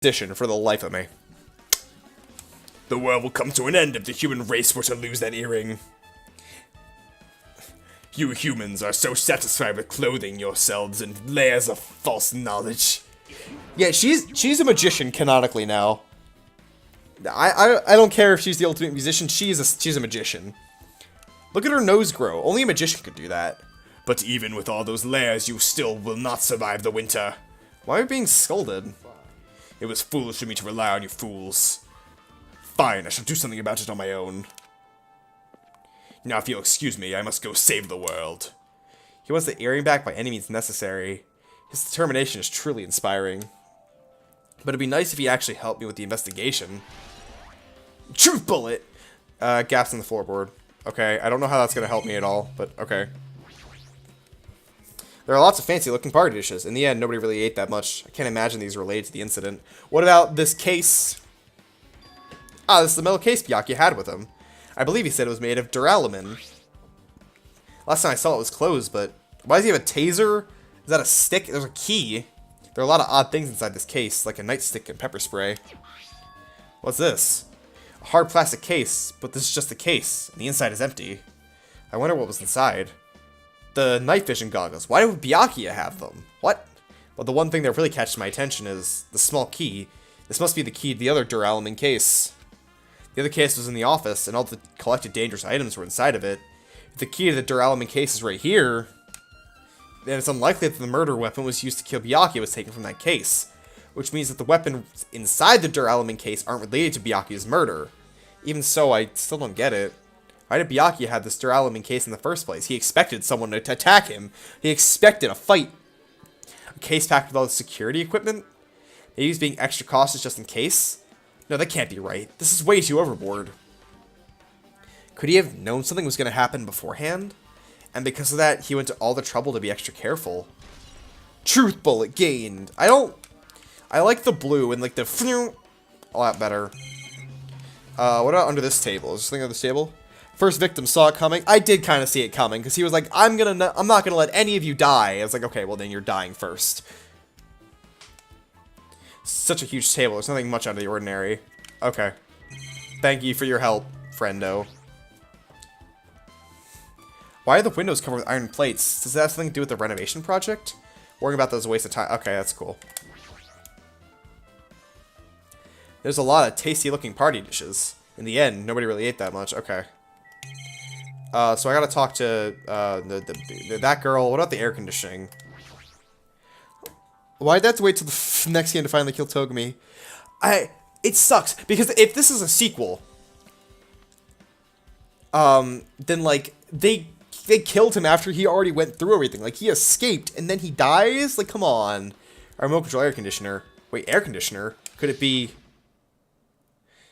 Edition for the life of me. The world will come to an end if the human race were to lose that earring. You humans are so satisfied with clothing yourselves in layers of false knowledge. Yeah, she's a magician canonically now. I don't care if she's the ultimate musician. She's a magician. Look at her nose grow. Only a magician could do that. But even with all those layers, you still will not survive the winter. Why are we being scolded? It was foolish of me to rely on you fools. Fine, I shall do something about it on my own. Now, if you'll excuse me, I must go save the world. He wants the earring back by any means necessary. His determination is truly inspiring. But it'd be nice if he actually helped me with the investigation. Truth bullet! Gaps in the floorboard. Okay, I don't know how that's gonna help me at all, but okay. There are lots of fancy looking party dishes. In the end, nobody really ate that much. I can't imagine these related to the incident. What about this case? Ah, this is the metal case Byakuya had with him. I believe he said it was made of duralumin. Last time I saw it was closed, but why does he have a taser? Is that a stick? There's a key. There are a lot of odd things inside this case, like a nightstick and pepper spray. What's this? A hard plastic case, but this is just the case, and the inside is empty. I wonder what was inside. The night vision goggles. Why would Byakuya have them? What? Well, the one thing that really catches my attention is the small key. This must be the key to the other duralumin case. The other case was in the office, and all the collected dangerous items were inside of it. If the key to the duralumin case is right here, then it's unlikely that the murder weapon was used to kill Byakuya was taken from that case. Which means that the weapons inside the duralumin case aren't related to Byakuya's murder. Even so, I still don't get it. Why did Byakuya have this duralumin case in the first place? He expected someone to attack him. He expected a fight. A case packed with all the security equipment? Maybe he's being extra cautious just in case? No, that can't be right. This is way too overboard. Could he have known something was going to happen beforehand? And because of that, he went to all the trouble to be extra careful. Truth bullet gained. I like the blue and like the a lot better. What about under this table? Is there something under this table? First victim saw it coming. I did kind of see it coming because he was like, I'm not gonna let any of you die. I was like, okay, well then you're dying first. Such a huge table. There's nothing much out of the ordinary. Okay. Thank you for your help, friendo. Why are the windows covered with iron plates? Does that have something to do with the renovation project? Worrying about those is a waste of time. Okay, that's cool. There's a lot of tasty looking party dishes. In the end, nobody really ate that much. Okay. So I gotta talk to that girl. What about the air conditioning? Why'd they have to wait till the next game to finally kill Togami? It sucks, because if this is a sequel, then, like, they killed him after he already went through everything. Like, he escaped, and then he dies? Like, come on. Our remote control air conditioner. Wait, air conditioner? Could it be...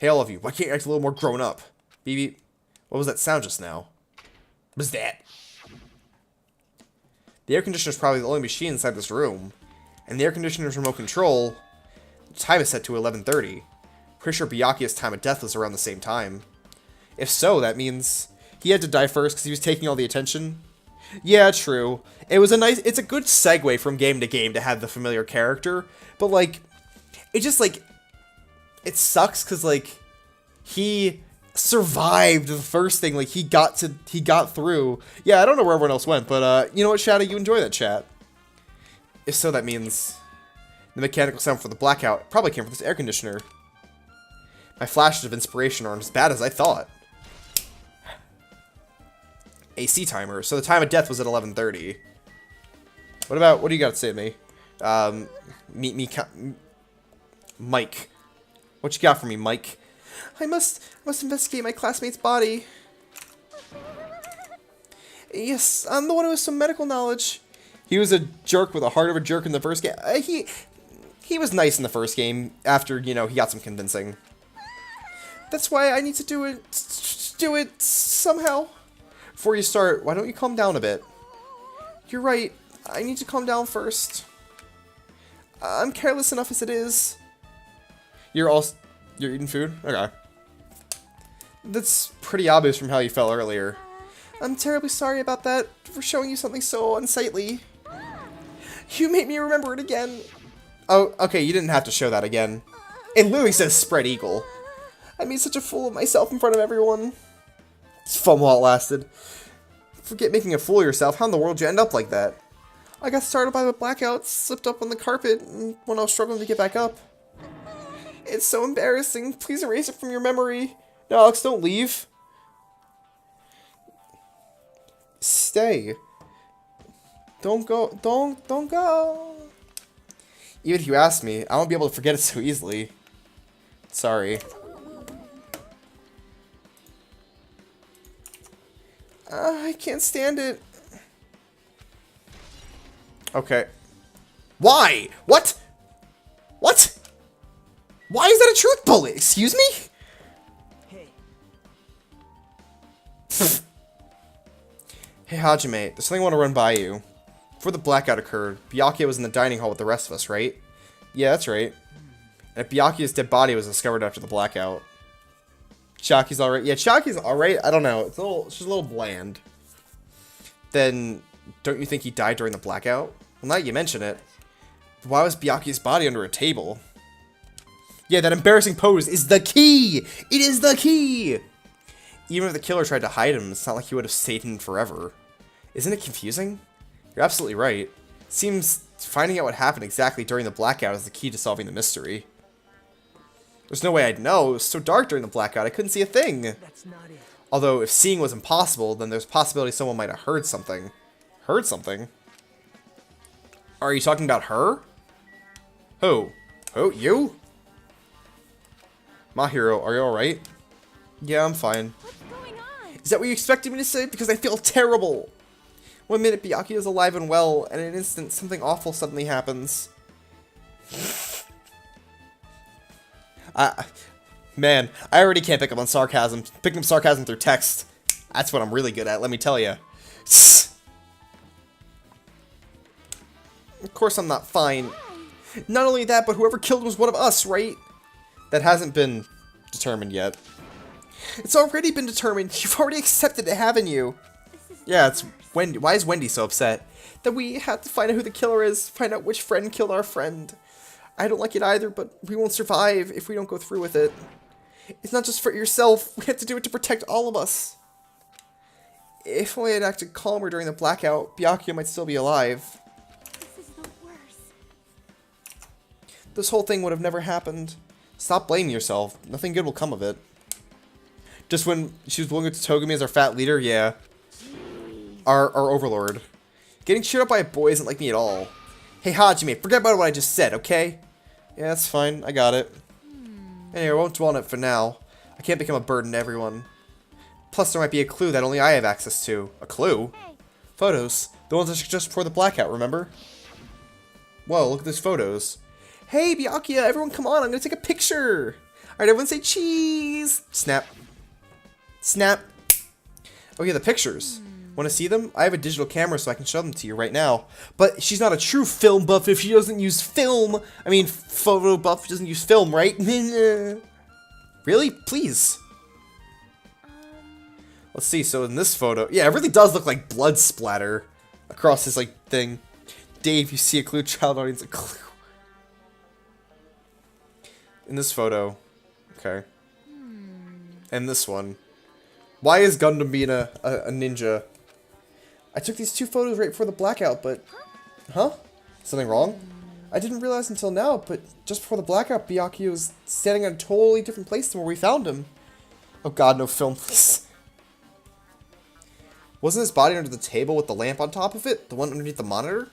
Hey, all of you, why can't you act a little more grown up? BB, what was that sound just now? What was that? The air conditioner is probably the only machine inside this room. And the air conditioner's remote control, the time is set to 11:30. Pretty sure Byakuya's time of death was around the same time. If so, that means he had to die first because he was taking all the attention. Yeah, true. It's a good segue from game to game to have the familiar character, but like, it just like, it sucks because like, he survived the first thing, like he got through. Yeah, I don't know where everyone else went, but you know what, Shadow, you enjoy that chat. If so, that means the mechanical sound for the blackout probably came from this air conditioner. My flashes of inspiration aren't as bad as I thought. AC timer. So the time of death was at 11:30. What do you got to say to me? Mike. What you got for me, Mike? I must investigate my classmate's body. Yes, I'm the one who has some medical knowledge. He was a jerk with a heart of a jerk in the first game. He was nice in the first game after, you know, he got some convincing. That's why I need to do it somehow. Before you start, why don't you calm down a bit? You're right. I need to calm down first. I'm careless enough as it is. You're eating food? Okay. That's pretty obvious from how you felt earlier. I'm terribly sorry about that, for showing you something so unsightly. You made me remember it again. Oh, okay, you didn't have to show that again. It literally says spread eagle. I made such a fool of myself in front of everyone. It's fun while it lasted. Forget making a fool of yourself. How in the world did you end up like that? I got started by the blackout, slipped up on the carpet, and when I was struggling to get back up. It's so embarrassing. Please erase it from your memory. No, Alex, don't leave. Stay. Don't go. Don't go. Even if you asked me, I won't be able to forget it so easily. Sorry. I can't stand it. Okay. Why? What? What? Why is that a truth bullet? Excuse me? Hey. Hey, Hajime, there's something I want to run by you. Before the blackout occurred, Byakuya was in the dining hall with the rest of us, right? Yeah, that's right. And Byakuya's dead body was discovered after the blackout. Chiaki's alright. Yeah, Chiaki's alright. I don't know. It's just a little bland. Then, don't you think he died during the blackout? Well, now you mention it. But why was Byakuya's body under a table? Yeah, that embarrassing pose is the key! It is the key! Even if the killer tried to hide him, it's not like he would have stayed hidden forever. Isn't it confusing? You're absolutely right. Seems finding out what happened exactly during the blackout is the key to solving the mystery. There's no way I'd know. It was so dark during the blackout, I couldn't see a thing. That's not it. Although, if seeing was impossible, then there's a possibility someone might have heard something. Heard something? Are you talking about her? Who? Who? You? Mahiro, are you alright? Yeah, I'm fine. What's going on? Is that what you expected me to say? Because I feel terrible. One minute Byakuya is alive and well, and in an instant something awful suddenly happens. Man, I already can't pick up on sarcasm. Picking up sarcasm through text. That's what I'm really good at, let me tell you. Of course I'm not fine. Not only that, but whoever killed him was one of us, right? That hasn't been determined yet. It's already been determined. You've already accepted it, haven't you? Yeah, it's Wendy. Why is Wendy so upset? That we have to find out who the killer is, find out which friend killed our friend. I don't like it either, but we won't survive if we don't go through with it. It's not just for yourself. We have to do it to protect all of us. If only I'd acted calmer during the blackout, Byakuya might still be alive. This is the worst. This whole thing would have never happened. Stop blaming yourself. Nothing good will come of it. Just when she was willing to Togumi as our fat leader, yeah. Our overlord. Getting cheered up by a boy isn't like me at all. Hey Hajime, forget about what I just said, okay? Yeah, that's fine. I got it. Anyway, I won't dwell on it for now. I can't become a burden to everyone. Plus, there might be a clue that only I have access to. A clue? Hey, Photos. The ones I took just before the blackout, remember? Whoa, look at these photos. Hey, Byakuya, everyone come on, I'm gonna take a picture! Alright, everyone say cheese! Snap. Snap. Oh yeah, the pictures. Want to see them? I have a digital camera so I can show them to you right now. But she's not a true film buff if she doesn't use film. I mean, photo buff doesn't use film, right? Really? Please. Let's see, so in this photo, yeah, it really does look like blood splatter across this, like, thing. Dave, you see a clue, child audience, a clue. In this photo, okay. And this one. Why is Gundam being a ninja? I took these two photos right before the blackout, but... Huh? Something wrong? I didn't realize until now, but just before the blackout, Byakuya was standing at a totally different place than where we found him. Oh god, no film, please. Wasn't his body under the table with the lamp on top of it? The one underneath the monitor?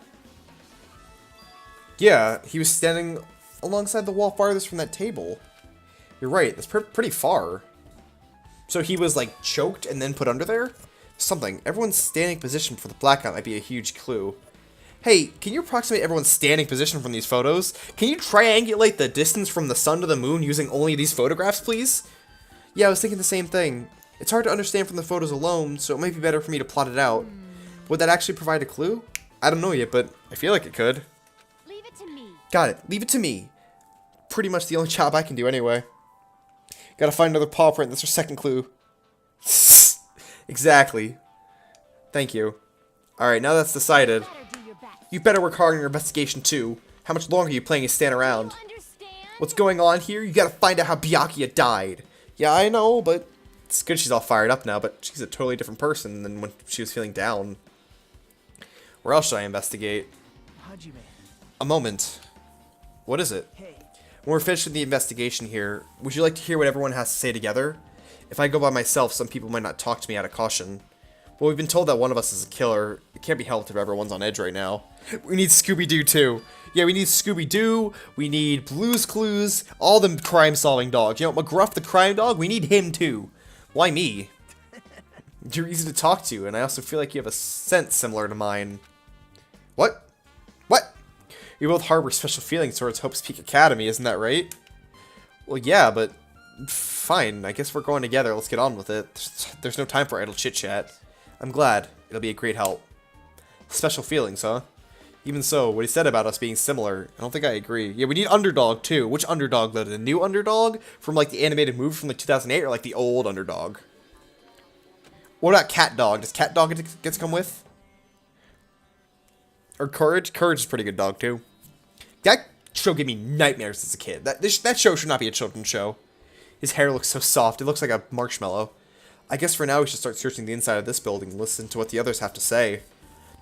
Yeah, he was standing alongside the wall farthest from that table. You're right, that's pretty far. So he was, like, choked and then put under there? Something. Everyone's standing position for the blackout might be a huge clue. Hey, can you approximate everyone's standing position from these photos? Can you triangulate the distance from the sun to the moon using only these photographs, please? Yeah, I was thinking the same thing. It's hard to understand from the photos alone, so it might be better for me to plot it out. Would that actually provide a clue? I don't know yet, but I feel like it could. leave it to me. Got it. Leave it to me. Pretty much the only job I can do anyway. Gotta find another paw print. That's our second clue. Exactly. Thank you. Alright, now that's decided. Better do your best. You better work hard on your investigation too. How much longer are you planning to stand Do around? you understand? What's going on here? You gotta find out how Byakuya died. Yeah, I know, but it's good she's all fired up now, but she's a totally different person than when she was feeling down. Where else should I investigate? Hajime. A moment. What is it? Hey. When we're finished with the investigation here, would you like to hear what everyone has to say together? If I go by myself, some people might not talk to me out of caution. Well, we've been told that one of us is a killer. It can't be helped if everyone's on edge right now. We need Scooby-Doo too. Yeah, we need Scooby-Doo, we need Blue's Clues, all the crime-solving dogs. You know, McGruff the crime dog, we need him too. Why me? You're easy to talk to, and I also feel like you have a sense similar to mine. What? What? We both harbor special feelings towards Hope's Peak Academy, isn't that right? Well, yeah, but fine. I guess we're going together. Let's get on with it. There's no time for idle chit-chat. I'm glad. It'll be a great help. Special feelings, huh? Even so, what he said about us being similar, I don't think I agree. Yeah, we need Underdog, too. Which Underdog, though? The new Underdog? From, like, the animated movie from, like, 2008? Or, like, the old Underdog? What about Cat Dog? Does Cat Dog get to come with? Or Courage? Courage is a pretty good dog, too. That show gave me nightmares as a kid. That show should not be a children's show. His hair looks so soft. It looks like a marshmallow. I guess for now we should start searching the inside of this building and listen to what the others have to say.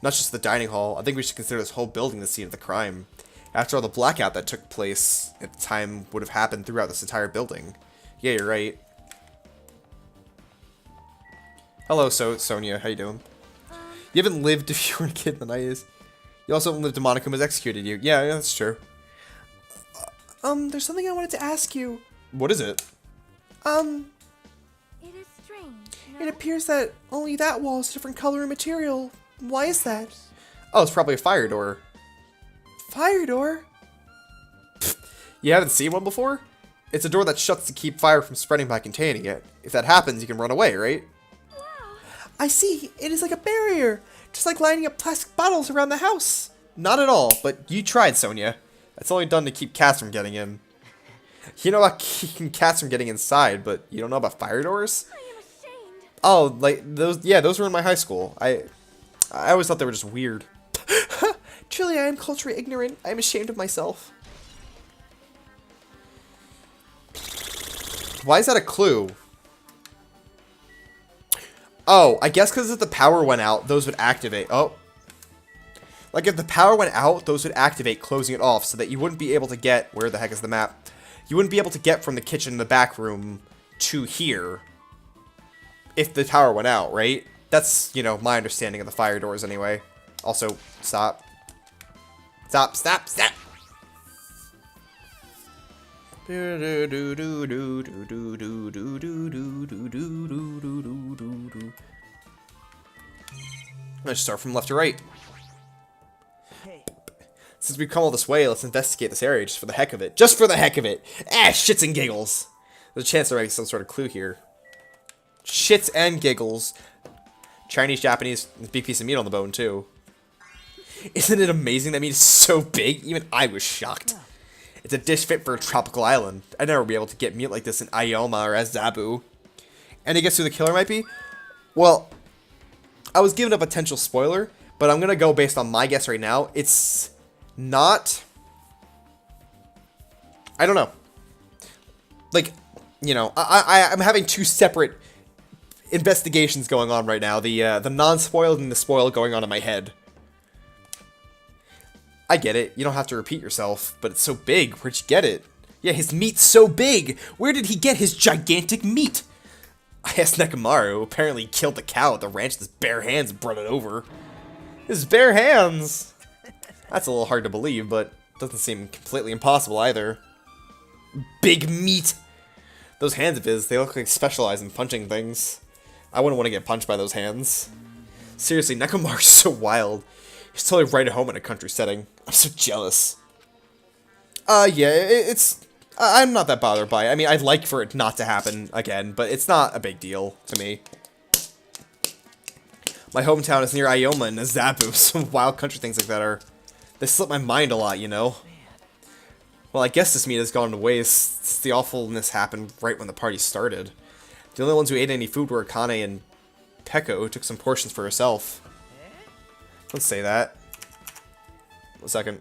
Not just the dining hall. I think we should consider this whole building the scene of the crime. After all, the blackout that took place at the time would have happened throughout this entire building. Yeah, you're right. Hello, Sonia. How you doing? You haven't lived if you were a kid in the 90s. You also haven't lived if Monacoma's executed you. Yeah, that's true. There's something I wanted to ask you. What is it? It is strange. No? It appears that only that wall is a different color and material. Why is that? Oh, it's probably a fire door. Fire door? Pfft, you haven't seen one before? It's a door that shuts to keep fire from spreading by containing it. If that happens, you can run away, right? Wow. I see. It is like a barrier. Just like lining up plastic bottles around the house. Not at all, but you tried, Sonia. That's only done to keep cats from getting in. You know about keeping cats from getting inside, but you don't know about fire doors? I am ashamed. Oh, like those? Yeah, those were in my high school. I always thought they were just weird. Truly, I am culturally ignorant. I am ashamed of myself. Why is that a clue? Oh, I guess because if the power went out, those would activate. Oh. Like if the power went out, those would activate, closing it off, so that you wouldn't be able to get... Where the heck is the map? You wouldn't be able to get from the kitchen in the back room to here if the power went out, right? That's, you know, my understanding of the fire doors anyway. Also, stop. Stop, stop, stop! Let's start from left to right. Hey. Since we've come all this way, let's investigate this area just for the heck of it. Just for the heck of it! Ah, shits and giggles! There's a chance there might be some sort of clue here. Shits and giggles. Chinese, Japanese, and a big piece of meat on the bone, too. Isn't it amazing that meat is so big? Even I was shocked. It's a dish fit for a tropical island. I'd never be able to get meat like this in Ioma or Azabu. And guess who the killer might be? Well, I was given a potential spoiler, but I'm gonna go based on my guess right now. It's not... I don't know. Like, you know, I'm having two separate investigations going on right now. The non-spoiled and the spoiled going on in my head. I get it. You don't have to repeat yourself, but it's so big. Where'd you get it? Yeah, his meat's so big. Where did he get his gigantic meat? I asked Nekomaru. Apparently he killed the cow at the ranch with his bare hands and brought it over. His bare hands! That's a little hard to believe, but doesn't seem completely impossible either. Big meat! Those hands of his, they look like specialize in punching things. I wouldn't want to get punched by those hands. Seriously, Nekomaru's so wild. He's totally right at home in a country setting. I'm so jealous. Yeah, it's... I'm not that bothered by it. I mean, I'd like for it not to happen again, but it's not a big deal to me. My hometown is near Ioma and Azabu, so wild country things like that are... They slip my mind a lot, you know? Well, I guess this meat has gone to waste. The awfulness happened right when the party started. The only ones who ate any food were Akane and Peko, who took some portions for herself. Let's say that. 1 second.